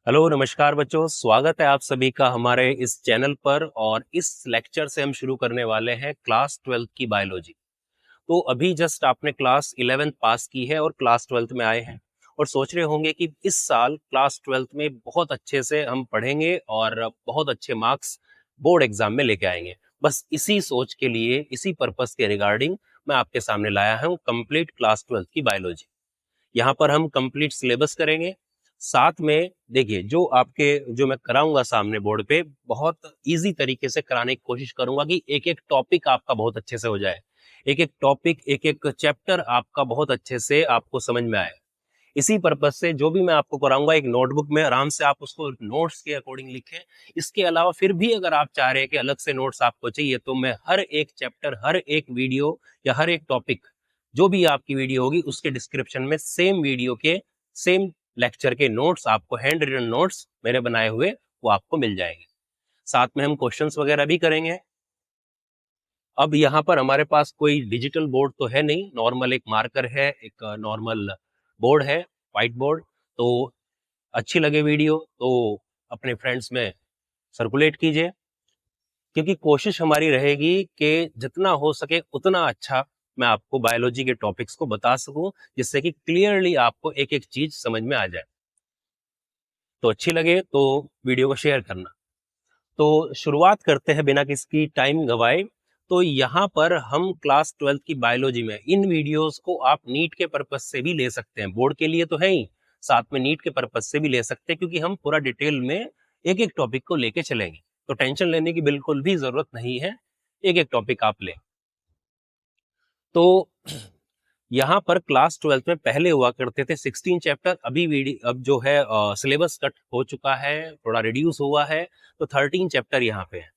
Hello नमस्कार बच्चों, स्वागत है आप सभी का हमारे इस चैनल पर। और इस लेक्चर से हम शुरू करने वाले हैं क्लास 12th की बायोलॉजी। तो अभी जस्ट आपने क्लास 11th पास की है और क्लास 12th में आए हैं और सोच रहे होंगे कि इस साल क्लास 12th में बहुत अच्छे से हम पढ़ेंगे और बहुत अच्छे मार्क्स बोर्ड एग्जाम में लेके आएंगे। बस इसी सोच के लिए, इसी पर्पस के रिगार्डिंग मैं आपके सामने लाया हूँ कंप्लीट क्लास 12th की बायोलॉजी। यहाँ पर हम कंप्लीट सिलेबस करेंगे। साथ में देखिए, जो मैं कराऊंगा सामने बोर्ड पे, बहुत इजी तरीके से कराने की कोशिश करूंगा कि एक एक टॉपिक आपका बहुत अच्छे से हो जाए, एक एक टॉपिक, एक एक चैप्टर आपका बहुत अच्छे से आपको समझ में आए। इसी पर्पज से जो भी मैं आपको कराऊंगा, एक नोटबुक में आराम से आप उसको नोट्स के अकॉर्डिंग लिखें। इसके अलावा फिर भी अगर आप चाह रहे हैं कि अलग से नोट्स आपको चाहिए, तो मैं हर एक चैप्टर, हर एक वीडियो या हर एक टॉपिक, जो भी आपकी वीडियो होगी उसके डिस्क्रिप्शन में सेम वीडियो के, सेम लेक्चर के नोट्स, आपको हैंड रिटन नोट्स मेरे बनाए हुए वो आपको मिल जाएंगे। साथ में हम क्वेश्चंस वगैरह भी करेंगे। अब यहाँ पर हमारे पास कोई डिजिटल बोर्ड तो है नहीं, नॉर्मल एक मार्कर है, एक नॉर्मल बोर्ड है, व्हाइट बोर्ड। तो अच्छी लगे वीडियो तो अपने फ्रेंड्स में सर्कुलेट कीजिए, क्योंकि कोशिश हमारी रहेगी कि जितना हो सके उतना अच्छा मैं आपको बायोलॉजी के टॉपिक्स को बता सकूं, जिससे कि क्लियरली आपको एक एक चीज समझ में आ जाए। तो अच्छी लगे तो वीडियो को शेयर करना। तो शुरुआत करते हैं बिना किसी टाइम गवाए। तो यहाँ पर हम क्लास 12th की बायोलॉजी में इन वीडियोस को आप नीट के पर्पज से भी ले सकते हैं, बोर्ड के लिए तो है ही, साथ में नीट के पर्पज से भी ले सकते हैं, क्योंकि हम पूरा डिटेल में एक एक टॉपिक को लेके चलेंगे। तो टेंशन लेने की बिल्कुल भी जरूरत नहीं है, एक एक टॉपिक आप लें। तो यहाँ पर क्लास 12th में पहले हुआ करते थे 16 चैप्टर, अभी वीडियो अब जो है सिलेबस कट हो चुका है, थोड़ा रिड्यूस हुआ है, तो 13 चैप्टर यहाँ पे है।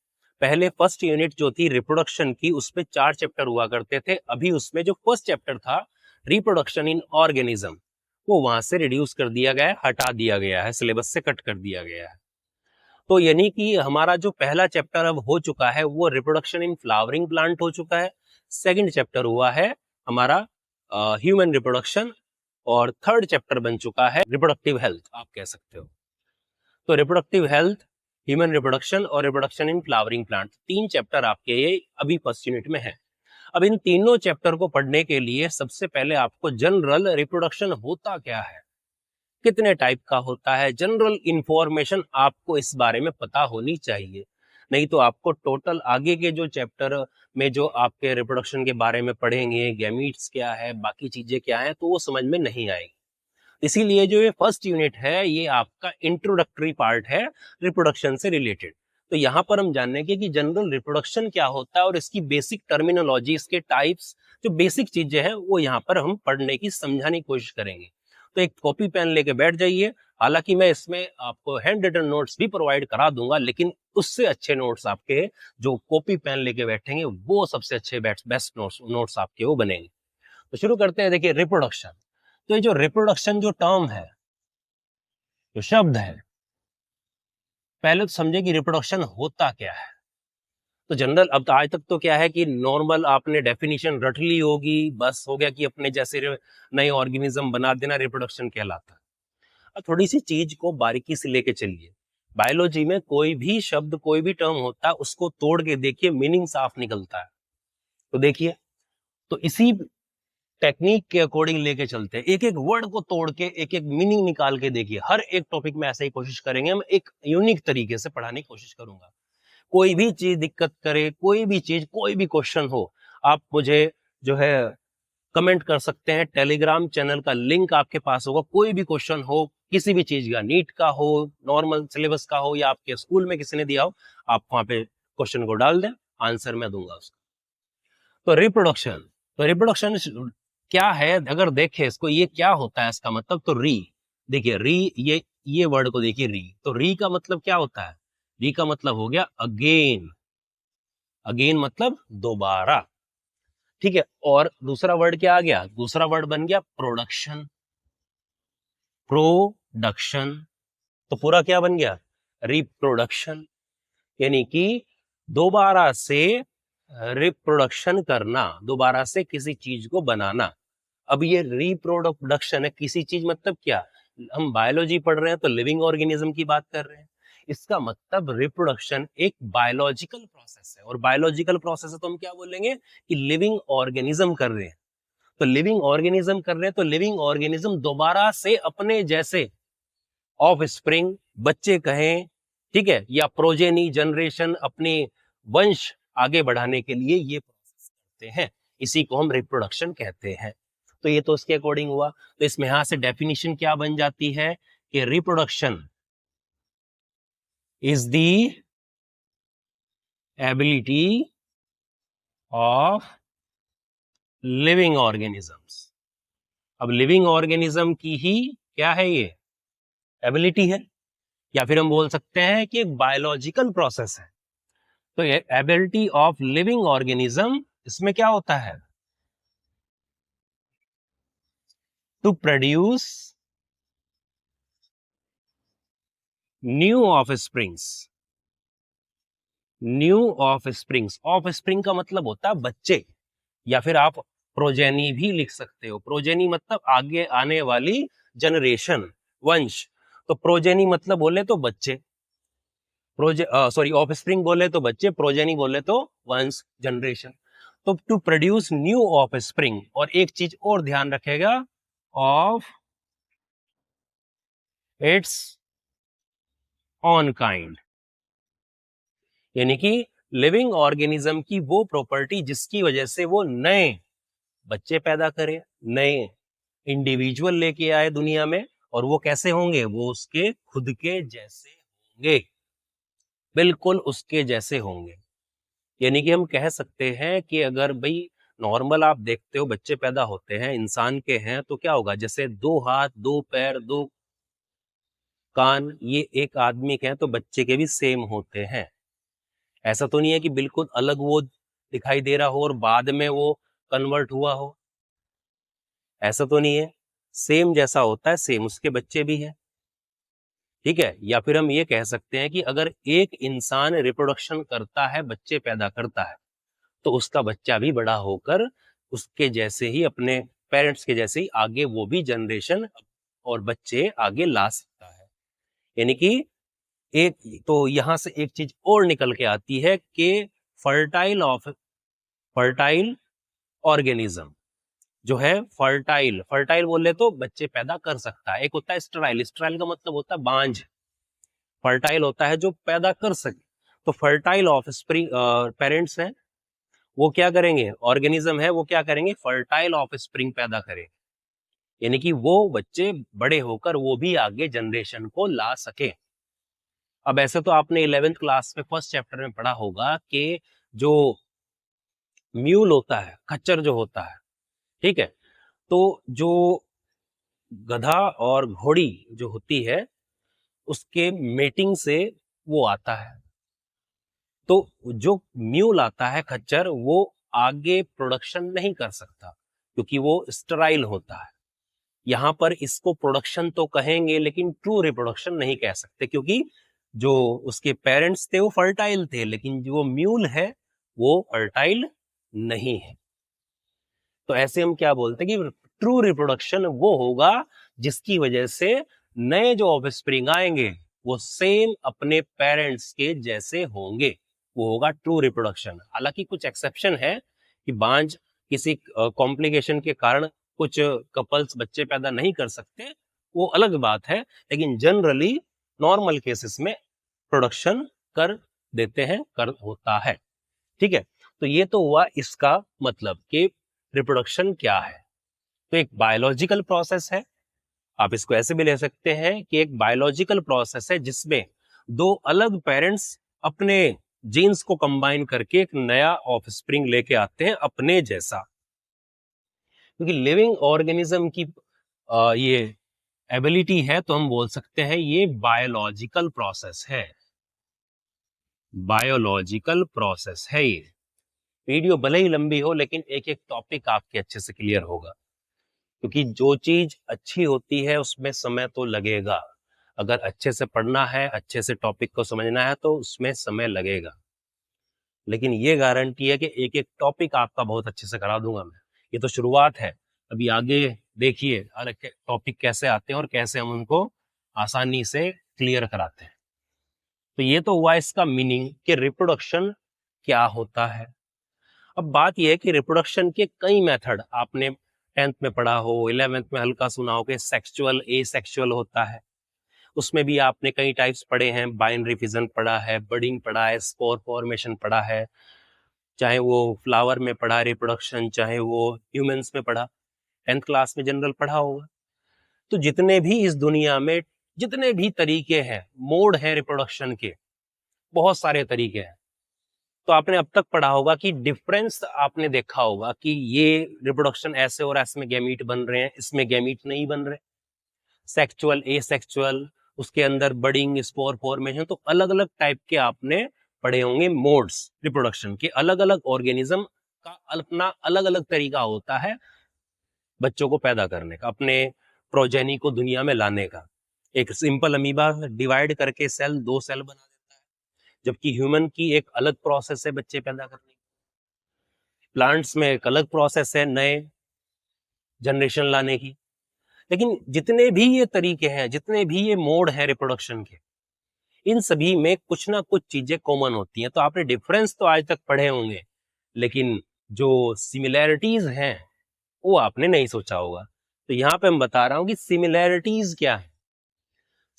पहले फर्स्ट यूनिट जो थी रिप्रोडक्शन की, उसमें 4 चैप्टर हुआ करते थे। अभी उसमें जो फर्स्ट चैप्टर था रिप्रोडक्शन इन ऑर्गेनिज्म, वो वहां से रिड्यूस कर दिया गया है, हटा दिया गया है, सिलेबस से कट कर दिया गया है। तो यानी कि हमारा जो पहला चैप्टर अब हो चुका है वो रिप्रोडक्शन इन फ्लावरिंग प्लांट हो चुका है। सेकंड चैप्टर हुआ है हमारा ह्यूमन रिप्रोडक्शन, और थर्ड चैप्टर बन चुका है रिप्रोडक्टिव हेल्थ, आप कह सकते हो। तो रिप्रोडक्टिव हेल्थ, ह्यूमन रिप्रोडक्शन और reproduction in flowering plant, 3 chapter आपके ये अभी फर्स्ट यूनिट में है। अब इन तीनों चैप्टर को पढ़ने के लिए सबसे पहले आपको जनरल रिप्रोडक्शन होता क्या है, कितने टाइप का होता है, जनरल इंफॉर्मेशन आपको इस बारे में पता होनी चाहिए। नहीं तो आपको टोटल आगे के जो चैप्टर में जो आपके रिप्रोडक्शन के बारे में पढ़ेंगे, गैमीट्स क्या है, बाकी चीजें क्या है, तो वो समझ में नहीं आएगी। इसीलिए जो ये फर्स्ट यूनिट है ये आपका इंट्रोडक्टरी पार्ट है, रिप्रोडक्शन से रिलेटेड। तो यहाँ पर हम जानेंगे कि जनरल रिप्रोडक्शन क्या होता है और इसकी बेसिक टर्मिनोलॉजी, इसके टाइप्स, जो बेसिक चीजें हैं वो यहाँ पर हम पढ़ने की, समझाने की कोशिश करेंगे। तो एक कॉपी पेन लेके बैठ जाइए। हालांकि मैं इसमें आपको हैंड रिटन नोट्स भी प्रोवाइड करा दूंगा, लेकिन उससे अच्छे नोट्स आपके, जो कॉपी पेन लेके बैठेंगे, वो सबसे अच्छे बेस्ट नोट्स आपके वो बनेंगे। तो शुरू करते हैं। देखिए, रिप्रोडक्शन। तो ये जो रिप्रोडक्शन जो टर्म है, जो शब्द है, पहले तो समझे कि रिप्रोडक्शन होता क्या है। तो जनरल, अब तो आज तक तो क्या है कि नॉर्मल आपने डेफिनेशन रट ली होगी, बस हो गया कि अपने जैसे नए ऑर्गेनिज्म बना देना रिप्रोडक्शन कहलाता है। अब थोड़ी सी चीज को बारीकी से लेके चलिए। बायोलॉजी में कोई भी शब्द, कोई भी टर्म होता है, उसको तोड़ के देखिए, मीनिंग साफ निकलता है। तो देखिए, तो इसी टेक्निक के अकॉर्डिंग लेके चलते हैं, एक एक वर्ड को तोड़ के एक एक मीनिंग निकाल के देखिए। हर एक टॉपिक में ऐसा ही कोशिश करेंगे, हम एक यूनिक तरीके से पढ़ाने की कोशिश करूंगा। कोई भी चीज दिक्कत करे, कोई भी चीज, कोई भी क्वेश्चन हो, आप मुझे जो है कमेंट कर सकते हैं। टेलीग्राम चैनल का लिंक आपके पास होगा। कोई भी क्वेश्चन हो, किसी भी चीज का, नीट का हो, नॉर्मल सिलेबस का हो, या आपके स्कूल में किसी ने दिया हो, आप वहां पे क्वेश्चन को डाल दें, आंसर मैं दूंगा उसका। तो रिप्रोडक्शन, तो रिप्रोडक्शन क्या है, अगर देखें इसको, ये क्या होता है इसका मतलब। तो री, देखिए री, ये वर्ड को देखिए, री। तो री का मतलब क्या होता है, री का मतलब हो गया अगेन। अगेन मतलब दोबारा, ठीक है। और दूसरा वर्ड क्या आ गया, दूसरा वर्ड बन गया प्रोडक्शन। प्रोडक्शन, तो पूरा क्या बन गया, रिप्रोडक्शन। यानी कि दोबारा से रिप्रोडक्शन करना, दोबारा से किसी चीज को बनाना। अब ये रिप्रोडक्शन है किसी चीज, मतलब क्या, हम बायोलॉजी पढ़ रहे हैं तो लिविंग ऑर्गेनिज्म की बात कर रहे हैं। इसका मतलब रिप्रोडक्शन एक बायोलॉजिकल प्रोसेस है, और बायोलॉजिकल प्रोसेस है तो हम क्या बोलेंगे कि लिविंग ऑर्गेनिज्म कर रहे हैं। तो लिविंग ऑर्गेनिज्म कर रहे हैं तो लिविंग ऑर्गेनिज्म दोबारा से अपने जैसे ऑफ स्प्रिंग, बच्चे कहें, ठीक है, या प्रोजेनी जनरेशन, अपने वंश आगे बढ़ाने के लिए ये प्रोसेस करते हैं। इसी को हम रिप्रोडक्शन कहते हैं। तो ये तो उसके अकॉर्डिंग हुआ। तो इसमें यहां से डेफिनेशन क्या बन जाती है कि reproduction is the ability of living organisms. अब लिविंग ऑर्गेनिज्म की ही क्या है, ये एबिलिटी है, या फिर हम बोल सकते हैं कि एक बायोलॉजिकल प्रोसेस है। तो ये एबिलिटी ऑफ लिविंग ऑर्गेनिज्म, इसमें क्या होता है, to produce new offsprings. New offsprings, offspring का मतलब होता है बच्चे, या फिर आप प्रोजेनी भी लिख सकते हो। प्रोजेनी मतलब आगे आने वाली जनरेशन, वंश। तो प्रोजेनी मतलब बोले तो बच्चे, ऑफ स्प्रिंग बोले तो बच्चे, प्रोजेनी बोले तो वंश, जनरेशन। तो to produce new offspring, और एक चीज और ध्यान रखेगा, ऑफ इट्स ऑन काइंड, यानी कि लिविंग ऑर्गेनिज्म की वो प्रॉपर्टी जिसकी वजह से वो नए बच्चे पैदा करे, नए इंडिविजुअल लेके आए दुनिया में। और वो कैसे होंगे, वो उसके खुद के जैसे होंगे, बिल्कुल उसके जैसे होंगे। यानी कि हम कह सकते हैं कि अगर भाई नॉर्मल आप देखते हो बच्चे पैदा होते हैं इंसान के हैं, तो क्या होगा, जैसे 2 हाथ 2 पैर 2 कान, ये एक आदमी के हैं तो बच्चे के भी सेम होते हैं। ऐसा तो नहीं है कि बिल्कुल अलग वो दिखाई दे रहा हो और बाद में वो कन्वर्ट हुआ हो, ऐसा तो नहीं है। सेम जैसा होता है, सेम उसके बच्चे भी हैं, ठीक है। या फिर हम ये कह सकते हैं कि अगर एक इंसान रिप्रोडक्शन करता है, बच्चे पैदा करता है, तो उसका बच्चा भी बड़ा होकर उसके जैसे ही, अपने पेरेंट्स के जैसे ही आगे वो भी जनरेशन और बच्चे आगे ला सकता है। यानी कि एक तो यहां से एक चीज और निकल के आती है कि फर्टाइल ऑर्गेनिज्म जो है, फर्टाइल फर्टाइल बोले तो बच्चे पैदा कर सकता है। एक होता है स्टराइल, स्टराइल का मतलब होता है बांझ, फर्टाइल होता है जो पैदा कर सके। तो फर्टाइल ऑफ स्प्रिंग पेरेंट्स हैं, वो क्या करेंगे, ऑर्गेनिज्म है, वो क्या करेंगे, फर्टाइल ऑफ स्प्रिंग पैदा करें, यानी कि वो बच्चे बड़े होकर वो भी आगे जनरेशन को ला सके। अब ऐसे तो आपने 11th क्लास में फर्स्ट चैप्टर में पढ़ा होगा कि जो म्यूल होता है, खच्चर जो होता है, ठीक है, तो जो गधा और घोड़ी जो होती है, उसके मेटिंग से वो आता है। तो जो म्यूल आता है, खच्चर, वो आगे प्रोडक्शन नहीं कर सकता क्योंकि वो स्टेराइल होता है। यहां पर इसको प्रोडक्शन तो कहेंगे लेकिन ट्रू रिप्रोडक्शन नहीं कह सकते, क्योंकि जो उसके पेरेंट्स थे वो फर्टाइल थे, लेकिन जो म्यूल है वो फर्टाइल नहीं है। तो ऐसे हम क्या बोलते हैं कि ट्रू रिप्रोडक्शन वो होगा जिसकी वजह से नए जो ऑफस्प्रिंग आएंगे वो सेम अपने पेरेंट्स के जैसे होंगे, वो होगा ट्रू रिप्रोडक्शन। हालांकि कुछ एक्सेप्शन है कि बांझ किसी कॉम्प्लिकेशन के कारण कुछ कपल्स बच्चे पैदा नहीं कर सकते, वो अलग बात है, लेकिन जनरली नॉर्मल केसेस में प्रोडक्शन कर देते हैं, कर होता है, ठीक है। तो ये तो हुआ इसका मतलब कि रिप्रोडक्शन क्या है। तो एक बायोलॉजिकल प्रोसेस है, आप इसको ऐसे भी ले सकते हैं कि एक बायोलॉजिकल प्रोसेस है जिसमें दो अलग पेरेंट्स अपने जीन्स को कंबाइन करके एक नया ऑफस्प्रिंग लेके आते हैं अपने जैसा। क्योंकि लिविंग ऑर्गेनिज्म की ये एबिलिटी है, तो हम बोल सकते हैं ये बायोलॉजिकल प्रोसेस है, बायोलॉजिकल प्रोसेस है ये। वीडियो भले ही लंबी हो लेकिन एक एक टॉपिक आपके अच्छे से क्लियर होगा, क्योंकि जो चीज अच्छी होती है उसमें समय तो लगेगा। अगर अच्छे से पढ़ना है, अच्छे से टॉपिक को समझना है तो उसमें समय लगेगा, लेकिन ये गारंटी है कि एक एक टॉपिक आपका बहुत अच्छे से करा दूंगा मैं। ये तो शुरुआत है, अभी आगे देखिए अलग टॉपिक कैसे आते हैं और कैसे हम उनको आसानी से क्लियर कराते हैं। तो ये तो हुआ इसका मीनिंग कि रिप्रोडक्शन क्या होता है। अब बात यह है कि रिप्रोडक्शन के कई मेथड आपने 10th में पढ़ा हो, 11th में हल्का सुना हो कि सेक्सुअल, एसेक्सुअल होता है। उसमें भी आपने कई टाइप्स पढ़े हैं, बाइनरी फिजन पढ़ा है, बडिंग पढ़ा है, स्पोर फॉर्मेशन पढ़ा है, चाहे वो फ्लावर में पढ़ा रिप्रोडक्शन, चाहे वो ह्यूमंस में पढ़ा, 10th क्लास में जनरल पढ़ा होगा। तो जितने भी इस दुनिया में जितने भी तरीके हैं, मोड हैं रिप्रोडक्शन के, बहुत सारे तरीके हैं। तो आपने अब तक पढ़ा होगा कि डिफरेंस आपने देखा होगा कि ये रिप्रोडक्शन ऐसे और ऐसे में गैमीट बन रहे हैं, इसमें गैमीट नहीं बन रहे, सेक्सुअल, एसेक्सुअल, उसके अंदर बडिंग, स्पोर फॉर्मेशन, तो अलग अलग टाइप के आपने पढ़े होंगे मोड्स रिप्रोडक्शन के। अलग अलग ऑर्गेनिज्म का अपना अलग अलग तरीका होता है बच्चों को पैदा करने का, अपने प्रोजेनी को दुनिया में लाने का। एक सिंपल अमीबा डिवाइड करके सेल, 2 सेल बना देता है, जबकि ह्यूमन की एक अलग प्रोसेस है बच्चे पैदा करने की। प्लांट्स में एक अलग प्रोसेस है नए जनरेशन लाने की। लेकिन जितने भी ये तरीके हैं, जितने भी ये मोड हैं रिप्रोडक्शन के, इन सभी में कुछ ना कुछ चीजें कॉमन होती हैं। तो आपने डिफरेंस तो आज तक पढ़े होंगे, लेकिन जो सिमिलैरिटीज हैं वो आपने नहीं सोचा होगा। तो यहाँ पे मैं बता रहा हूं कि सिमिलैरिटीज क्या है।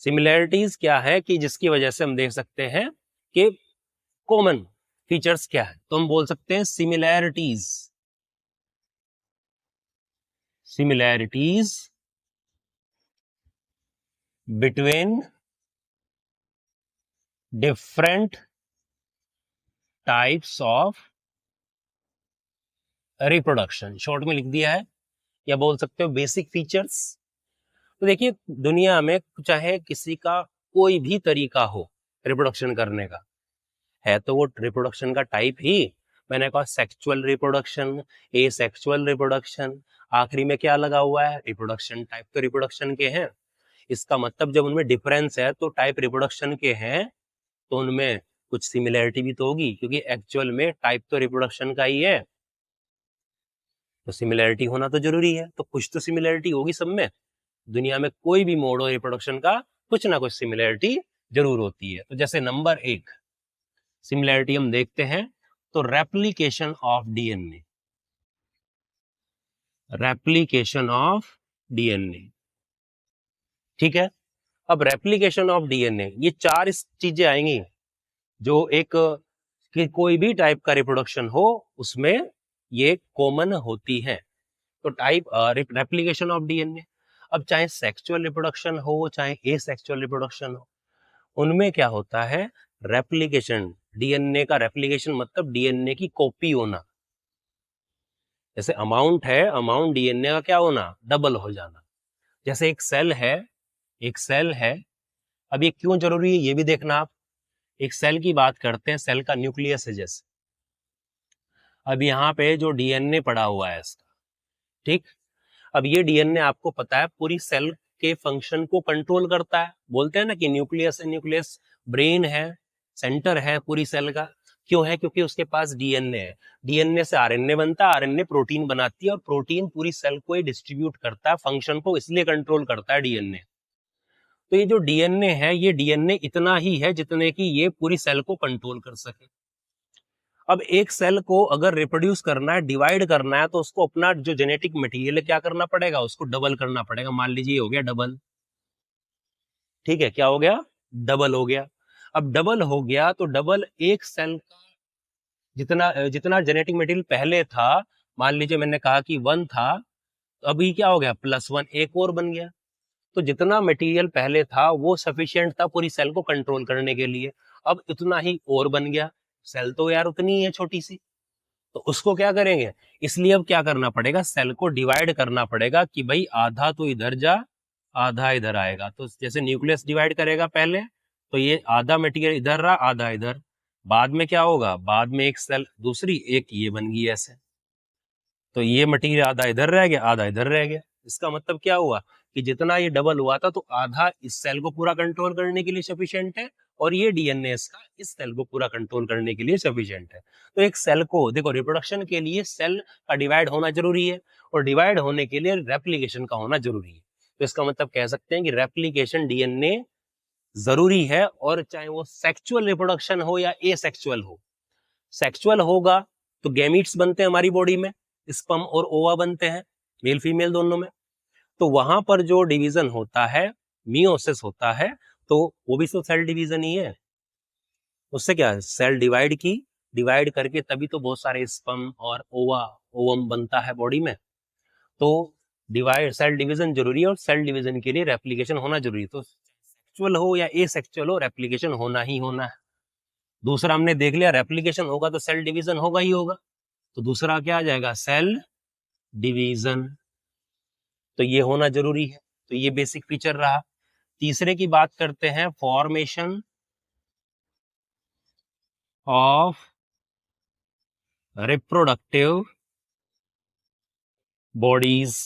सिमिलैरिटीज क्या है कि जिसकी वजह से हम देख सकते हैं कि कॉमन फीचर्स क्या है। तो हम बोल सकते हैं similarities, similarities between different types of reproduction, short में लिख दिया है, या बोल सकते हो बेसिक फीचर्स। तो देखिए दुनिया में चाहे किसी का कोई भी तरीका हो रिप्रोडक्शन करने का, है तो वो रिप्रोडक्शन का टाइप ही, मैंने कहा सेक्सुअल रिप्रोडक्शन, एसेक्सुअल रिप्रोडक्शन, आखिरी में क्या लगा हुआ है, रिप्रोडक्शन। टाइप तो रिप्रोडक्शन के हैं, इसका मतलब जब उनमें डिफरेंस है तो टाइप रिप्रोडक्शन के हैं, तो उनमें कुछ सिमिलैरिटी भी तो होगी, क्योंकि एक्चुअल में टाइप तो रिप्रोडक्शन का ही है, तो सिमिलैरिटी होना तो जरूरी है। तो कुछ तो सिमिलैरिटी होगी सब में। दुनिया में कोई भी मोड हो रिप्रोडक्शन का, कुछ ना कुछ सिमिलैरिटी जरूर होती है। तो जैसे नंबर 1 सिमिलैरिटी हम देखते हैं, तो replication of DNA, replication of DNA, ठीक है। अब रेप्लिकेशन ऑफ डीएनए, ये 4 चीजें आएंगी जो एक कि कोई भी टाइप का रिप्रोडक्शन हो उसमें ये कॉमन होती है। तो टाइप रेप्लिकेशन ऑफ डीएनए, अब चाहे सेक्सुअल रिप्रोडक्शन हो चाहे एसेक्सुअल रिप्रोडक्शन हो, उनमें क्या होता है, रेप्लिकेशन, डीएनए का रेप्लिकेशन मतलब डीएनए की कॉपी होना। जैसे अमाउंट है, अमाउंट डीएनए का क्या होना, डबल हो जाना। जैसे एक सेल है, एक सेल है, अब ये क्यों जरूरी है ये भी देखना आप। एक सेल की बात करते हैं, सेल का न्यूक्लियस है जैसे, अब यहाँ पे जो डीएनए पड़ा हुआ है इसका, ठीक। अब ये डीएनए आपको पता है पूरी सेल के फंक्शन को कंट्रोल करता है। बोलते हैं ना कि न्यूक्लियस है, न्यूक्लियस ब्रेन है, सेंटर है पूरी सेल का। क्यों है, क्योंकि उसके पास डीएनए है। डीएनए से आरएनए बनता है, आरएनए प्रोटीन बनाती है, और प्रोटीन पूरी सेल को डिस्ट्रीब्यूट करता है, फंक्शन को इसलिए कंट्रोल करता है डीएनए। तो ये जो डीएनए है, ये डीएनए इतना ही है जितने की ये पूरी सेल को कंट्रोल कर सके। अब एक सेल को अगर रिप्रोड्यूस करना है, डिवाइड करना है, तो उसको अपना जो जेनेटिक मटेरियल है क्या करना पड़ेगा, उसको डबल करना पड़ेगा। मान लीजिए हो गया डबल, ठीक है, क्या हो गया, डबल हो गया। अब डबल हो गया तो डबल एक सेल का जितना जितना जेनेटिक मटेरियल पहले था, मान लीजिए मैंने कहा कि 1 था, तो अभी क्या हो गया, +1 एक और बन गया। तो जितना मटेरियल पहले था वो सफिशिएंट था पूरी सेल को कंट्रोल करने के लिए, अब इतना ही और बन गया। सेल तो यार उतनी ही है छोटी सी, तो उसको क्या करेंगे, इसलिए अब क्या करना पड़ेगा, सेल को डिवाइड करना पड़ेगा कि भाई आधा तो इधर जा, आधा इधर आएगा। तो जैसे न्यूक्लियस डिवाइड करेगा पहले, तो ये आधा मटेरियल इधर रहा, आधा इधर। बाद में क्या होगा, बाद में एक सेल दूसरी, एक ये बन गई ऐसे, तो ये मटेरियल आधा इधर रह गया, आधा इधर रह गया। इसका मतलब क्या हुआ कि जितना ये डबल हुआ था तो आधा इस सेल को पूरा कंट्रोल करने के लिए सफिशिएंट है, और ये डीएनए इसका इस सेल को पूरा कंट्रोल करने के लिए सफिशिएंट है। तो एक सेल को देखो, रिप्रोडक्शन के लिए सेल का डिवाइड होना जरूरी है और डिवाइड होने के लिए रेप्लिकेशन का होना जरूरी है। तो इसका मतलब कह सकते हैं कि रेप्लिकेशन डीएनए जरूरी है, और चाहे वो सेक्सुअल रिप्रोडक्शन हो या एसेक्सुअल हो। सेक्सुअल होगा तो गैमीट्स बनते हैं हमारी बॉडी में, स्पर्म और ओवा बनते हैं, मेल फीमेल दोनों में। तो वहां पर जो डिवीजन होता है, मियोसिस होता है, तो वो भी तो सेल डिवीजन ही है। उससे क्या है, सेल डिवाइड करके तभी तो बहुत सारे स्पर्म और ओवम बनता है बॉडी में। तो डिवाइड सेल डिवीजन जरूरी है, और सेल डिवीजन के लिए रेप्लिकेशन होना जरूरी है। तो सेक्सुअल हो या एसेक्सुअल हो, रेप्लिकेशन होना ही होना है। दूसरा हमने देख लिया, रेप्लिकेशन होगा तो सेल डिवीजन होगा ही होगा। तो दूसरा क्या आ जाएगा, सेल डिवीजन। तो ये होना जरूरी है। तो ये बेसिक फीचर रहा। तीसरे की बात करते हैं, फॉर्मेशन ऑफ रिप्रोडक्टिव बॉडीज।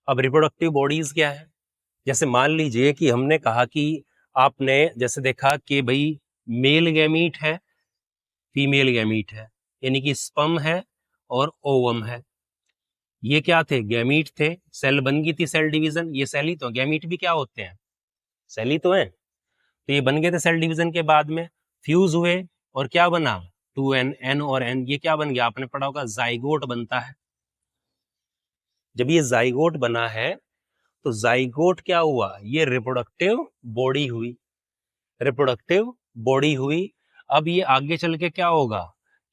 अब रिप्रोडक्टिव बॉडीज क्या है? जैसे मान लीजिए कि हमने कहा कि आपने जैसे देखा कि भाई मेल गैमीट है, फीमेल गैमीट है, यानी कि स्पर्म है और ओवम है। ये क्या थे, गैमीट थे। सेल बन गई थी, सेल डिवीजन। ये सेल ही तो, गैमीट भी क्या होते हैं, सेल ही तो है। तो ये बन गए थे सेल डिवीजन के बाद में, फ्यूज हुए और क्या बना, 2n, n और n, ये क्या बन गया, आपने पढ़ा होगा जाइगोट बनता है। जब ये जाइगोट बना है तो जाइगोट क्या हुआ, ये रिप्रोडक्टिव बॉडी हुई, रिप्रोडक्टिव बॉडी हुई। अब ये आगे चल के क्या होगा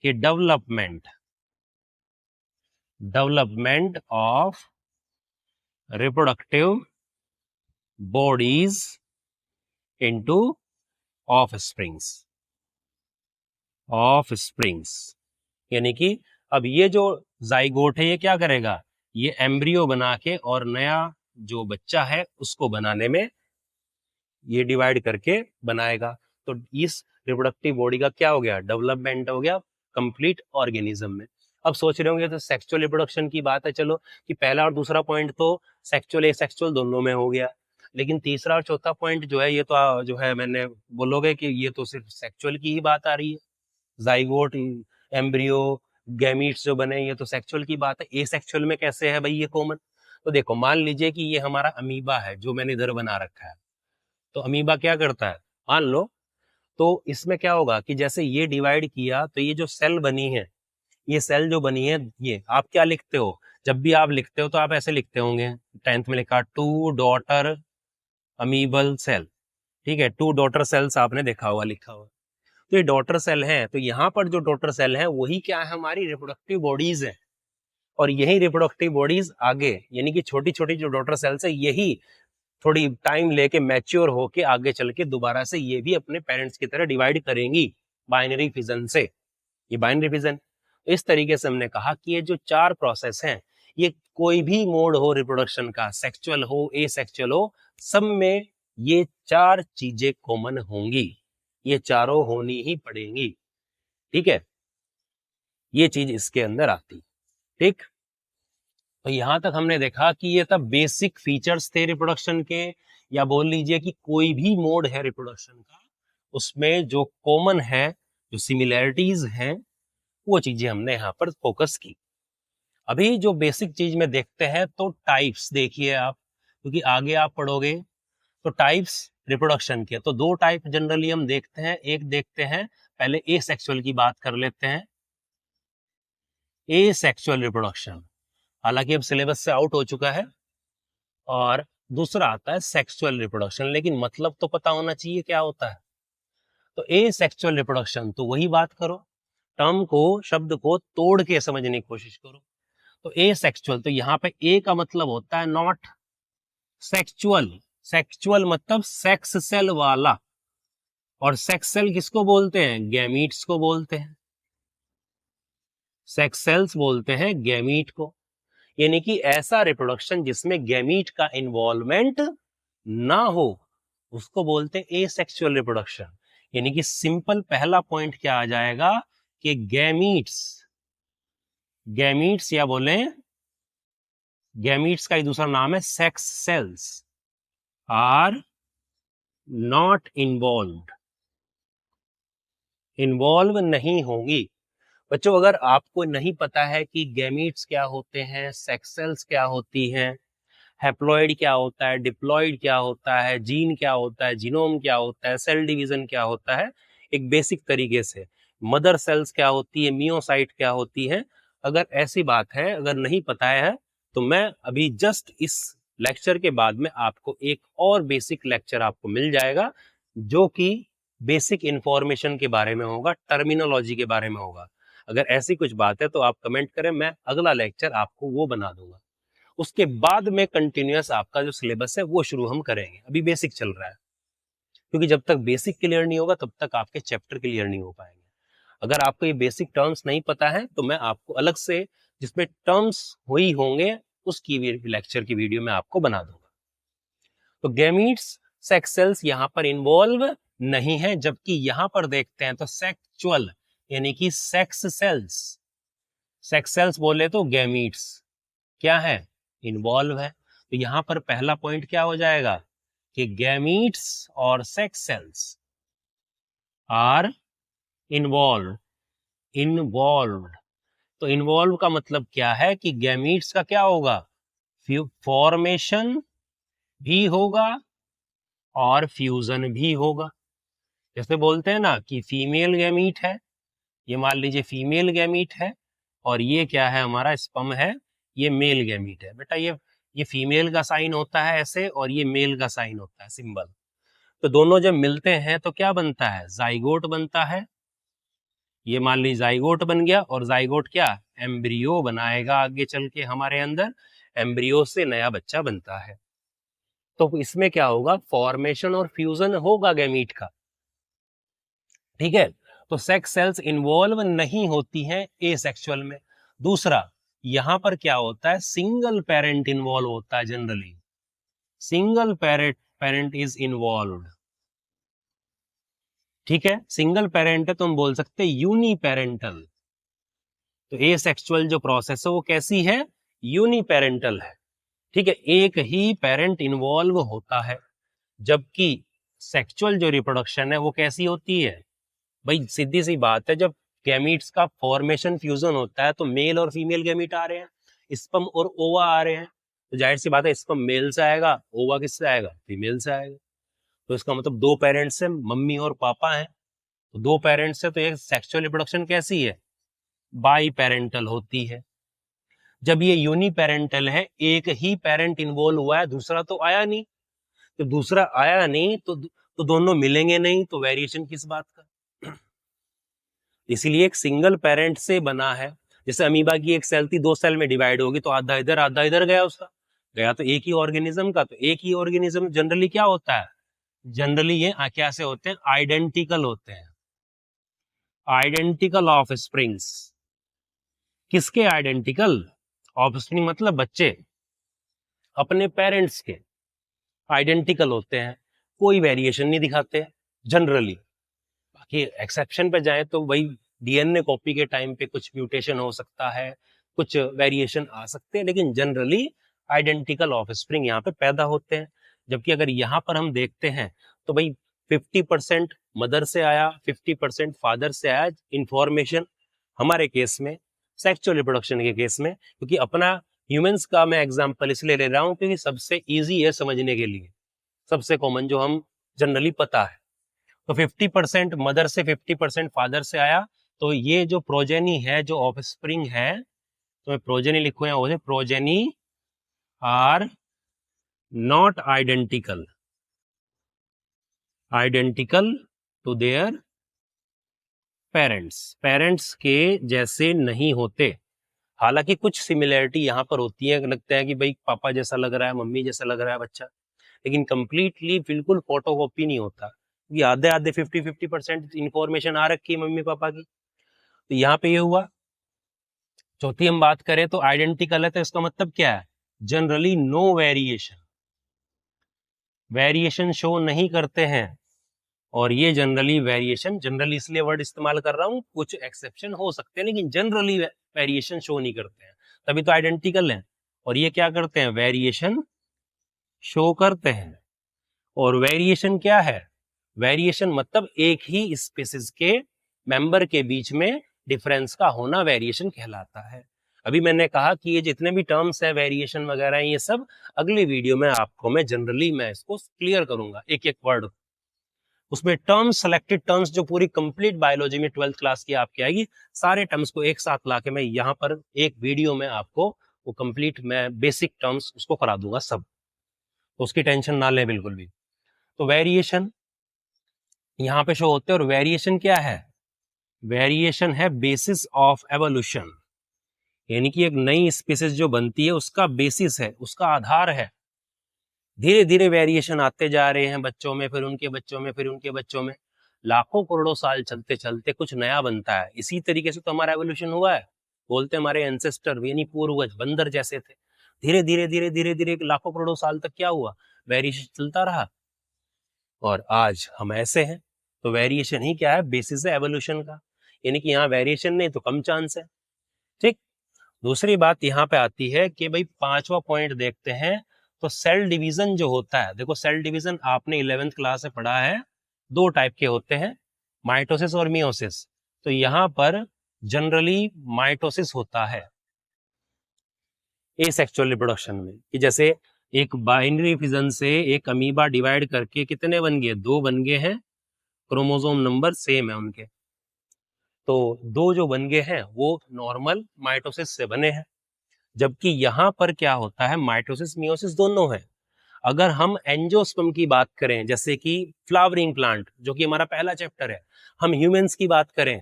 कि development of reproductive bodies into of springs. यानी कि अब ये जो जाइगोट है ये क्या करेगा, ये एम्ब्रियो बना के और नया जो बच्चा है उसको बनाने में ये डिवाइड करके बनाएगा। तो इस रिप्रोडक्टिव बॉडी का क्या हो गया, डेवलपमेंट हो गया कंप्लीट ऑर्गेनिज्म में। अब सोच रहे होंगे तो सेक्सुअल रिप्रोडक्शन की बात है, चलो कि पहला और दूसरा पॉइंट तो सेक्सुअल एसेक्सुअल दोनों में हो गया, लेकिन तीसरा और चौथा पॉइंट जो है ये तो जो है, मैंने बोलोगे कि ये तो सिर्फ सेक्सुअल की ही बात आ रही है, जाइगोट, एम्ब्रियो, गैमीट्स जो बने, ये तो सेक्सुअल की बात है। एसेक्सुअल में कैसे है भाई ये कॉमन? तो देखो, मान लीजिए कि ये हमारा अमीबा है जो मैंने इधर बना रखा है। तो अमीबा क्या करता है, मान लो, तो इसमें क्या होगा कि जैसे ये डिवाइड किया तो ये जो सेल बनी है, ये सेल जो बनी है, ये आप क्या लिखते हो, जब भी आप लिखते हो तो आप ऐसे लिखते होंगे, 10th में लिखा 2 डॉटर अमीबल सेल, ठीक है, 2 डॉटर सेल्स आपने देखा हुआ, लिखा हुआ। तो ये डॉटर सेल है, तो यहाँ पर जो डॉटर सेल है वही क्या है, हमारी रिप्रोडक्टिव बॉडीज है। और यही रिप्रोडक्टिव बॉडीज आगे, यानी कि छोटी छोटी जो डॉटर सेल्स है, यही थोड़ी टाइम लेके मैच्योर होके आगे चल के दोबारा से ये भी अपने पेरेंट्स की तरह डिवाइड करेंगी बाइनरी फिजन से। ये बाइनरी फिजन, इस तरीके से हमने कहा कि ये जो 4 प्रोसेस हैं, ये कोई भी मोड हो रिप्रोडक्शन का, सेक्सुअल हो एसेक्सुअल हो, सब में ये 4 चीजें कॉमन होंगी, ये चारों होनी ही पड़ेंगी। ठीक है, ये चीज इसके अंदर आती। ठीक, तो यहां तक हमने देखा कि ये तब बेसिक फीचर्स थे रिप्रोडक्शन के, या बोल लीजिए कि कोई भी मोड है रिप्रोडक्शन का, उसमें जो कॉमन है, जो सिमिलैरिटीज हैं, वो चीजें हमने यहाँ पर फोकस की। अभी जो बेसिक चीज में देखते हैं तो टाइप्स देखिए आप, क्योंकि आगे आप पढ़ोगे। तो टाइप्स रिप्रोडक्शन के, तो 2 टाइप जनरली हम देखते हैं। एक देखते हैं, पहले एसेक्सुअल की बात कर लेते हैं, एसेक्सुअल रिप्रोडक्शन, हालांकि अब सिलेबस से आउट हो चुका है। और दूसरा आता है सेक्सुअल रिप्रोडक्शन, लेकिन मतलब तो पता होना चाहिए क्या होता है। तो एसेक्सुअल रिप्रोडक्शन, तो वही बात करो, टर्म को, शब्द को तोड़ के समझने की कोशिश करो। तो एसेक्सुअल, तो यहाँ पे ए का मतलब होता है नॉट सेक्सुअल, सेक्सुअल मतलब सेक्स सेल वाला, और सेक्स सेल किसको बोलते हैं, गैमीट्स को बोलते हैं, सेक्स सेल्स बोलते हैं गैमीट को। यानी कि ऐसा रिप्रोडक्शन जिसमें गैमीट का इन्वॉल्वमेंट ना हो, उसको बोलते हैं एसेक्सुअल रिप्रोडक्शन। यानी कि सिंपल पहला पॉइंट क्या आ जाएगा कि गैमीट्स या बोले गैमीट्स का ही दूसरा नाम है sex cells, are not involved, involve नहीं होंगी। बच्चों अगर आपको नहीं पता है कि गैमीट्स क्या होते हैं, सेक्स सेल्स क्या होती हैं, हैप्लॉइड क्या होता है, डिप्लॉइड क्या होता है, जीन क्या होता है, जीनोम क्या होता है, सेल डिवीजन क्या होता है, एक बेसिक तरीके से मदर सेल्स क्या होती है, मियोसाइट क्या होती है, अगर ऐसी बात है, अगर नहीं पता है तो मैं अभी जस्ट इस लेक्चर के बाद में आपको एक और बेसिक लेक्चर आपको मिल जाएगा जो कि बेसिक इंफॉर्मेशन के बारे में होगा, टर्मिनोलॉजी के बारे में होगा। अगर ऐसी कुछ बात है तो आप कमेंट करें, मैं अगला लेक्चर आपको वो बना दूंगा। उसके बाद में कंटिन्यूअस आपका जो सिलेबस है वो शुरू हम करेंगे, अभी बेसिक चल रहा है, क्योंकि जब तक बेसिक क्लियर नहीं होगा तब तक आपके चैप्टर क्लियर नहीं हो पाएंगे। अगर आपको ये बेसिक टर्म्स नहीं पता है तो मैं आपको अलग से जिसमें टर्म्स हुई होंगे उसकी लेक्चर की वीडियो में आपको बना दूंगा। तो गैमीट्स, सेक्स सेल्स यहाँ पर इन्वॉल्व नहीं है, जबकि यहाँ पर देखते हैं तो सेक्चुअल यानी कि सेक्स सेल्स, सेक्स सेल्स बोले तो गैमीट्स क्या है, इन्वॉल्व है। तो यहां पर पहला पॉइंट क्या हो जाएगा कि गैमीट्स और sex cells are involve, involved. तो इन्वॉल्व का मतलब क्या है कि गैमीट्स का क्या होगा, फॉर्मेशन भी होगा और फ्यूजन भी होगा। जैसे बोलते हैं ना कि फीमेल गैमीट है, ये मान लीजिए फीमेल गैमीट है, और ये क्या है हमारा स्पर्म है, ये मेल गैमीट है। बेटा ये फीमेल का साइन होता है ऐसे, और ये मेल का साइन होता है, सिंबल। तो दोनों जब मिलते हैं तो क्या बनता है, जाइगोट बनता है। ये मान लीजिए जाइगोट बन गया, और जाइगोट क्या, एम्ब्रियो बनाएगा आगे चल के हमारे अंदर, एम्ब्रियो से नया बच्चा बनता है। तो इसमें क्या होगा, फॉर्मेशन और फ्यूजन होगा गैमीट का, ठीक है। तो सेक्स सेल्स इन्वॉल्व नहीं होती हैं एसेक्सुअल में। दूसरा, यहां पर क्या होता है, सिंगल पेरेंट इन्वॉल्व होता है generally, single parent is involved, ठीक है। सिंगल पेरेंट है तो हम बोल सकते हैं यूनिपेरेंटल। तो एसेक्सुअल जो प्रोसेस है वो कैसी है, यूनिपेरेंटल है, ठीक है, एक ही पेरेंट इन्वॉल्व होता है। जबकि सेक्सुअल जो रिप्रोडक्शन है वो कैसी होती है, भाई सीधी सी बात है, जब गैमीट्स का फॉर्मेशन फ्यूजन होता है तो मेल और फीमेल गैमीट आ रहे हैं, स्पर्म और ओवा आ रहे हैं। तो जाहिर सी बात है स्पर्म मेल से आएगा, ओवा किससे आएगा, फीमेल से आएगा। तो इसका मतलब दो पेरेंट्स है, मम्मी और पापा हैं। तो दो पेरेंट्स है तो एक सेक्सुअल रिप्रोडक्शन कैसी है, बाई पेरेंटल होती है। जब ये यूनी पेरेंटल है, एक ही पेरेंट इन्वॉल्व हुआ है, दूसरा तो आया नहीं। तो दूसरा आया नहीं तो दोनों मिलेंगे नहीं, तो वेरिएशन किस बात का। इसीलिए एक सिंगल पेरेंट से बना है। जैसे अमीबा की एक सेल थी, दो सेल में डिवाइड होगी तो आधा इधर गया, उसका गया तो एक ही ऑर्गेनिज्म का। तो एक ही ऑर्गेनिज्म जनरली क्या होता है, जनरली ये क्या से होते हैं, आइडेंटिकल होते हैं, आइडेंटिकल ऑफ स्प्रिंग्स। किसके आइडेंटिकल, ऑफ स्प्रिंग मतलब बच्चे अपने पेरेंट्स के आइडेंटिकल होते हैं, कोई वेरिएशन नहीं दिखाते जनरली। बाकी एक्सेप्शन पे जाए तो वही डीएनए कॉपी के टाइम पे कुछ म्यूटेशन हो सकता है, कुछ वेरिएशन आ सकते हैं, लेकिन जनरली आइडेंटिकल ऑफस्प्रिंग यहाँ पे पैदा होते हैं। जबकि अगर यहाँ पर हम देखते हैं तो भाई 50% मदर से आया, 50% फादर से आया इंफॉर्मेशन, हमारे केस में सेक्सुअल रिप्रोडक्शन के केस में। क्योंकि अपना ह्यूमंस का मैं एग्जांपल इसलिए ले रहा हूँ क्योंकि सबसे इजी है समझने के लिए, सबसे कॉमन जो हम जनरली पता है। तो 50% मदर से 50% फादर से आया। तो ये जो प्रोजेनी है, जो ऑफस्प्रिंग है, तो मैं प्रोजेनी लिखू यहाँ, वो progeny are not identical, identical to their parents, parents के जैसे नहीं होते। हालांकि कुछ सिमिलरिटी यहाँ पर होती है, लगता है कि भाई पापा जैसा लग रहा है, मम्मी जैसा लग रहा है बच्चा, लेकिन कंप्लीटली बिल्कुल फोटोकॉपी नहीं होता। ये आधे आधे 50-50% इंफॉर्मेशन आ रखी है मम्मी पापा की। तो यहाँ पे ये हुआ। चौथी हम बात करें तो आइडेंटिकल है, तो इसका मतलब क्या है, generally no variation, variation show नहीं करते हैं। और ये जनरली वेरिएशन, जनरली इसलिए वर्ड इस्तेमाल कर रहा हूं, कुछ एक्सेप्शन हो सकते हैं लेकिन जनरली वेरिएशन शो नहीं करते हैं, तभी तो आइडेंटिकल है। और ये क्या करते हैं, वेरिएशन शो करते हैं। और वेरिएशन क्या है? वेरिएशन मतलब एक ही स्पीसीज के मेंबर के बीच में डिफरेंस का होना वेरिएशन कहलाता है। अभी मैंने कहा कि ये जितने भी टर्म्स है वेरिएशन वगैरह ये सब अगली वीडियो में आपको मैं जनरली मैं इसको क्लियर करूंगा एक एक वर्ड। उसमें टर्म्स, सेलेक्टेड टर्म्स जो पूरी कंप्लीट बायोलॉजी में 12th क्लास की आपकी आएगी, सारे टर्म्स को एक साथ लाके मैं यहाँ पर एक वीडियो में आपको वो कंप्लीट मैं बेसिक टर्म्स उसको करा दूंगा सब, तो उसकी टेंशन ना लें बिल्कुल भी। तो वेरिएशन यहाँ पे शो होते हैं, और वेरिएशन क्या है? वेरिएशन है बेसिस ऑफ एवोल्यूशन, यानी कि एक नई स्पीसीज जो बनती है उसका बेसिस है, उसका आधार है। धीरे धीरे वेरिएशन आते जा रहे हैं बच्चों में, फिर उनके बच्चों में, फिर उनके बच्चों में, लाखों करोड़ों साल चलते चलते कुछ नया बनता है। इसी तरीके से तो हमारा एवोल्यूशन हुआ है। बोलते हमारे एंसेस्टर यानी पूर्वज बंदर जैसे थे, धीरे धीरे धीरे धीरे धीरे लाखों करोड़ों साल तक क्या हुआ? वेरिएशन चलता रहा और आज हम ऐसे हैं। तो वेरिएशन ही क्या है? बेसिस है एवोल्यूशन का, यानी कि यहाँ वेरिएशन नहीं तो कम चांस है। ठीक। दूसरी बात यहाँ पे आती है कि भाई 5वां पॉइंट देखते हैं, तो सेल डिवीजन जो होता है, देखो सेल डिवीजन आपने 11th क्लास में पढ़ा है, दो टाइप के होते हैं, माइटोसिस और मियोसिस। तो यहाँ पर जनरली माइटोसिस होता है एसेक्सुअल रिप्रोडक्शन में, कि जैसे एक बाइनरी फिजन से एक अमीबा डिवाइड करके कितने बन गए? 2 बन गए हैं, क्रोमोसोम नंबर सेम है उनके, तो 2 जो बन गए हैं वो नॉर्मल माइटोसिस से बने हैं। जबकि यहाँ पर क्या होता है? माइटोसिस मियोसिस दोनों है। अगर हम एंजियोस्पर्म की बात करें, जैसे कि फ्लावरिंग प्लांट जो कि हमारा पहला चैप्टर है, हम ह्यूमंस की बात करें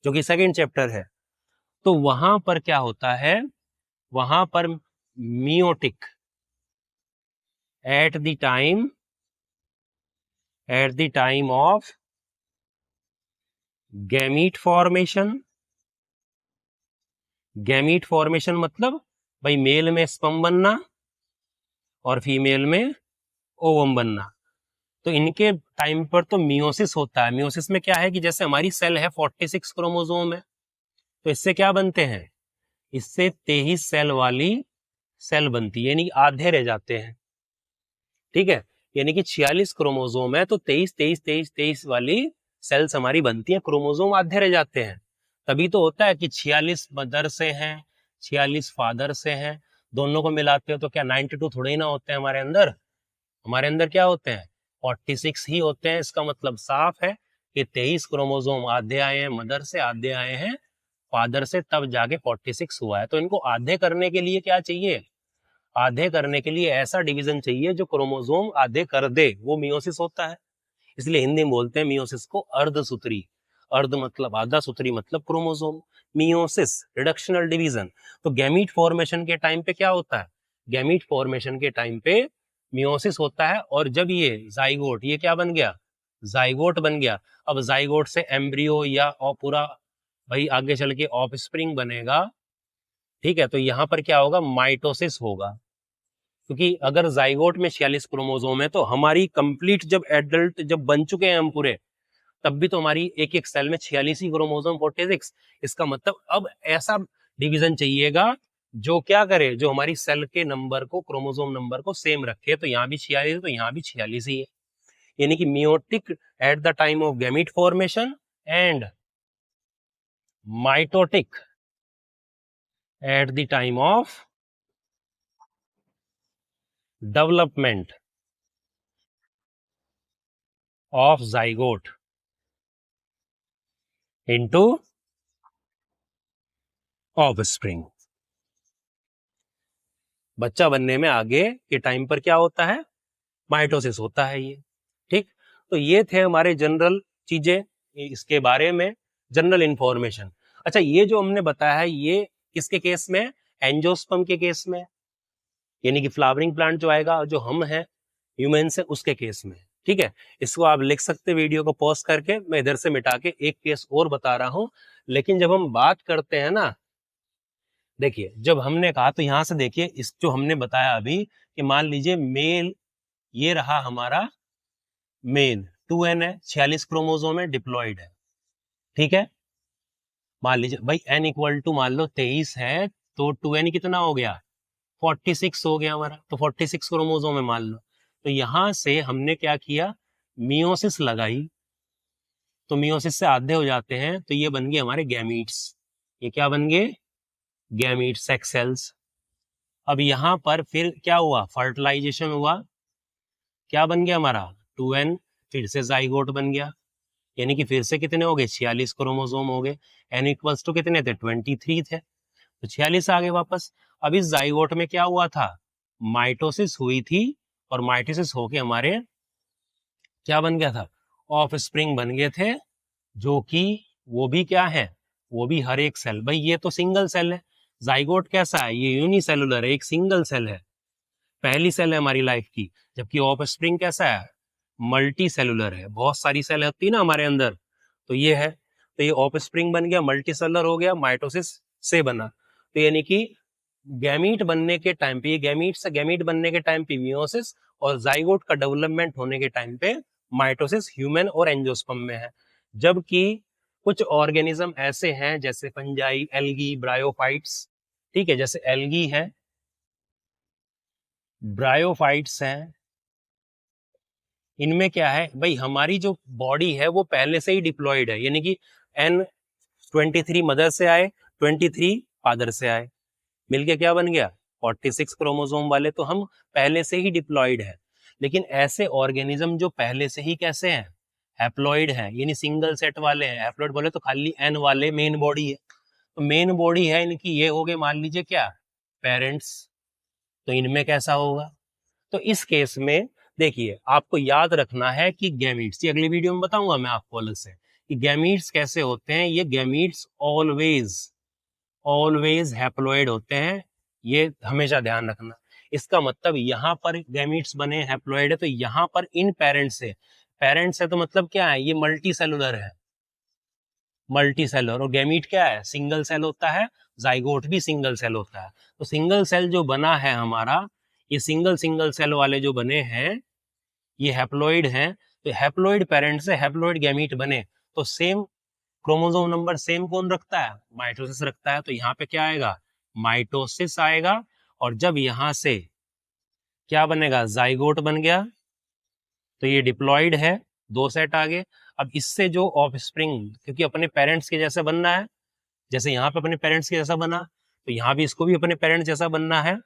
जो कि सेकंड चैप्टर है, तो वहां पर क्या होता है? वहां पर meiotic at the time of gamete formation. Gamete formation मतलब भाई मेल में स्पर्म बनना और फीमेल में ओवम बनना। तो इनके टाइम पर तो मियोसिस होता है। मियोसिस में क्या है कि जैसे हमारी सेल है 46 क्रोमोसोम है, तो इससे क्या बनते हैं? इससे 23 सेल वाली सेल बनती है, यानी आधे रह जाते हैं। ठीक है, यानी कि 46 क्रोमोसोम है तो 23 वाली सेल्स हमारी बनती है, क्रोमोसोम आधे रह जाते हैं। तभी तो होता है कि 46 मदर से हैं, 46 फादर से हैं, दोनों को मिलाते हो तो क्या 92 थोड़े ही ना होते हैं हमारे अंदर? हमारे अंदर क्या होते हैं? 46 ही होते हैं। इसका मतलब साफ है कि 23 क्रोमोसोम आधे आए हैं मदर से, आधे आए हैं फादर से, तब जाके 46 हुआ है। तो इनको आधे करने के लिए क्या चाहिए? आधे करने के लिए ऐसा डिवीजन चाहिए जो क्रोमोसोम आधे कर दे, वो मियोसिस होता है। इसलिए हिंदी में बोलते हैं मियोसिस को अर्धसूत्री। अर्ध मतलब आधा, सूत्री मतलब क्रोमोसोम। Meiosis reductional division. तो गैमीट फॉर्मेशन के टाइम पे क्या होता है? गैमीट फॉर्मेशन के टाइम पे मियोसिस होता है, और जब ये जाइगोट, ये क्या बन गया? जाइगोट बन गया। अब जाइगोट से एम्ब्रियो या पूरा भाई आगे चल के ऑफस्प्रिंग बनेगा। ठीक है, तो यहाँ पर क्या होगा? माइटोसिस होगा। क्योंकि अगर जाइगोट में 46 क्रोमोसोम है तो हमारी कंप्लीट जब एडल्ट जब बन चुके हैं हम पूरे, तब भी तो हमारी एक एक सेल में 46 ही क्रोमोसोम 46। इसका मतलब अब ऐसा डिवीजन चाहिएगा जो क्या करे? जो हमारी सेल के नंबर को, क्रोमोसोम नंबर को सेम रखे। तो यहाँ भी 46 है तो यहाँ भी 46 ही है, यानी कि meiotic at the time of gamete formation and mitotic at the time of development of zygote into offspring. बच्चा बनने में आगे के टाइम पर क्या होता है? माइटोसिस होता है ये। ठीक, तो ये थे हमारे जनरल चीजें, इसके बारे में जनरल इंफॉर्मेशन। अच्छा, ये जो हमने बताया है ये किसके केस में? एंजियोस्पर्म के केस में, यानी कि फ्लावरिंग प्लांट जो आएगा, जो हम हैं ह्यूमन से, उसके केस में। ठीक है, इसको आप लिख सकते, वीडियो को पॉज करके। मैं इधर से मिटा के एक केस और बता रहा हूं। लेकिन जब हम बात करते हैं ना, देखिए जब हमने कहा तो यहां से देखिए, इस जो हमने बताया अभी कि मान लीजिए मेल, ये रहा हमारा मेल 2n है, 46 क्रोमोसोम है, डिप्लॉइड है। ठीक है, मान लीजिए भाई n इक्वल टू मान लो 23 है, तो 2n कितना हो गया? 46 हो गया हमारा। तो 46 क्रोमोसोम है मान लो। तो यहां से हमने क्या किया, मियोसिस लगाई, तो मियोसिस से आधे हो जाते हैं, तो ये बन गए हमारे गैमीट्स। ये क्या बन गए, गैमीट सेक्स सेल्स। अब यहां पर फिर क्या हुआ, फर्टिलाइजेशन हुआ, क्या बन गया हमारा 2n, फिर से जाइगोट बन गया, यानी कि फिर से कितने हो गए, 46 क्रोमोसोम हो गए। n इक्वल्स टू कितने थे, 23 थे, तो 46 आ गए वापस। अब इस जाइगोट में क्या हुआ था, माइटोसिस हुई थी, और माइटोसिस होके हमारे क्या बन गया था, ऑफ स्प्रिंग बन गए थे, जो कि वो भी क्या है, वो भी हर एक सेल, भाई ये तो सिंगल सेल है, जाइगोट कैसा है, ये यूनिसेलुलर है, एक सिंगल सेल है, पहली सेल है हमारी लाइफ की। जबकि ऑफ स्प्रिंग कैसा है, मल्टी सेलुलर है, बहुत सारी सेल होती है ना हमारे अंदर, तो ये है, तो ये ऑफ स्प्रिंग बन गया, मल्टी सेलुलर हो गया, माइटोसिस से बना। तो यानी कि गैमीट बनने के टाइम पे, ये गैमीट से गैमीट बनने के टाइम पे मियोसिस, और जाइगोट का डेवलपमेंट होने के टाइम पे माइटोसिस ह्यूमन और एंजियोस्पर्म में है। जबकि कुछ ऑर्गेनिज्म ऐसे हैं जैसे फंजाई, एल्गी, ब्रायोफाइट्स, ठीक है, जैसे एल्गी है, ब्रायोफाइट्स हैं, इनमें क्या है भाई, हमारी जो बॉडी है वो पहले से ही डिप्लॉयड है, यानी कि N23 मदर से आए, 23 फादर से आए, मिलके क्या बन गया 46 क्रोमोसोम वाले, तो हम पहले से ही डिप्लॉयड है। लेकिन ऐसे ऑर्गेनिज्म जो पहले से ही कैसे हैं, हैप्लॉइड हैं, यानी सिंगल सेट वाले हैं, हैप्लॉइड बोले तो खाली N वाले मेन बॉडी है, तो मेन बॉडी है इनकी, ये हो गए मान लीजिए क्या, पेरेंट्स, तो इनमें कैसा होगा, तो इस केस में देखिए आपको याद रखना है कि गैमीट्स, ये अगली वीडियो में बताऊंगा मैं आपको अलग से कि गैमीट्स कैसे होते हैं। ये गैमीट्स ऑलवेज ऑलवेज हैप्लॉइड होते हैं, ये हमेशा ध्यान रखना। इसका मतलब यहाँ पर गैमीट्स बने हैप्लॉइड है, तो यहाँ पर इन पेरेंट्स है तो मतलब क्या है, ये मल्टी सेलुलर है, मल्टी सेलुलर, और गैमीट क्या है, सिंगल सेल होता है, जाइगोट भी सिंगल सेल होता है। तो सिंगल सेल जो बना है हमारा, ये सिंगल सेल वाले जो बने हैं ये हैप्लॉइड हैं, तो हैप्लॉइड पेरेंट से हैप्लॉइड गैमीट बने, तो सेम क्रोमोसोम नंबर सेम कौन रखता है, माइटोसिस रखता है, तो यहाँ पे क्या आएगा, माइटोसिस आएगा, और जब यहां से क्या बनेगा, जाइगोट बन गया, तो ये डिप्लॉइड है, 2 सेट आ गए। अब इससे जो ऑफ स्प्रिंग, क्योंकि अपने पेरेंट्स के जैसे बनना है, जैसे यहाँ पे अपने पेरेंट्स के जैसा बना, तो यहाँ भी इसको भी अपने पेरेंट्स जैसा बनना है,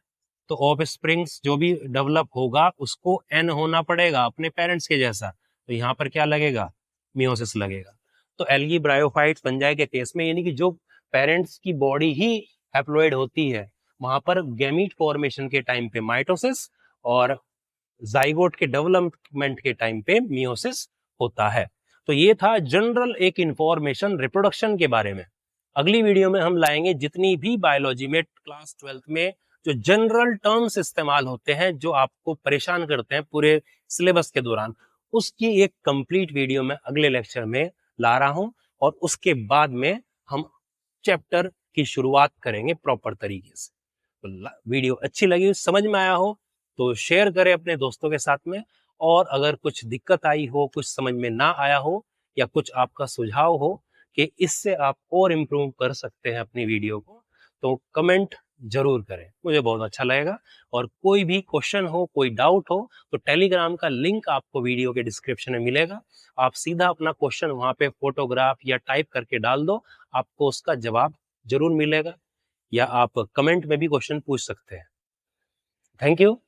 तो ऑफ स्प्रिंग्स जो भी डेवलप होगा उसको एन होना पड़ेगा अपने पेरेंट्स के जैसा, तो यहाँ पर क्या लगेगा, मियोसिस लगेगा। तो एल्गी ब्रायोफाइट्स फंजाई के केस में, यानी कि जो पेरेंट्स की बॉडी ही हैप्लॉइड होती है, वहां पर गैमीट फॉर्मेशन के टाइम पे माइटोसिस, और जाइगोट के डेवलपमेंट के टाइम पे मियोसिस होता है। तो ये था जनरल एक इंफॉर्मेशन रिप्रोडक्शन के बारे में। अगली वीडियो में हम लाएंगे जितनी भी बायोलॉजी में क्लास 12 में जो जनरल टर्म्स इस्तेमाल होते हैं, जो आपको परेशान करते हैं पूरे सिलेबस के दौरान, उसकी एक कंप्लीट वीडियो में अगले लेक्चर में ला रहा हूं, और उसके बाद में हम चैप्टर की शुरुआत करेंगे प्रॉपर तरीके से। तो वीडियो अच्छी लगी, समझ में आया हो तो शेयर करें अपने दोस्तों के साथ में, और अगर कुछ दिक्कत आई हो, कुछ समझ में ना आया हो, या कुछ आपका सुझाव हो कि इससे आप और इम्प्रूव कर सकते हैं अपनी वीडियो को, तो कमेंट जरूर करें, मुझे बहुत अच्छा लगेगा। और कोई भी क्वेश्चन हो, कोई डाउट हो, तो टेलीग्राम का लिंक आपको वीडियो के डिस्क्रिप्शन में मिलेगा, आप सीधा अपना क्वेश्चन वहां पे फोटोग्राफ या टाइप करके डाल दो, आपको उसका जवाब जरूर मिलेगा, या आप कमेंट में भी क्वेश्चन पूछ सकते हैं। Thank you.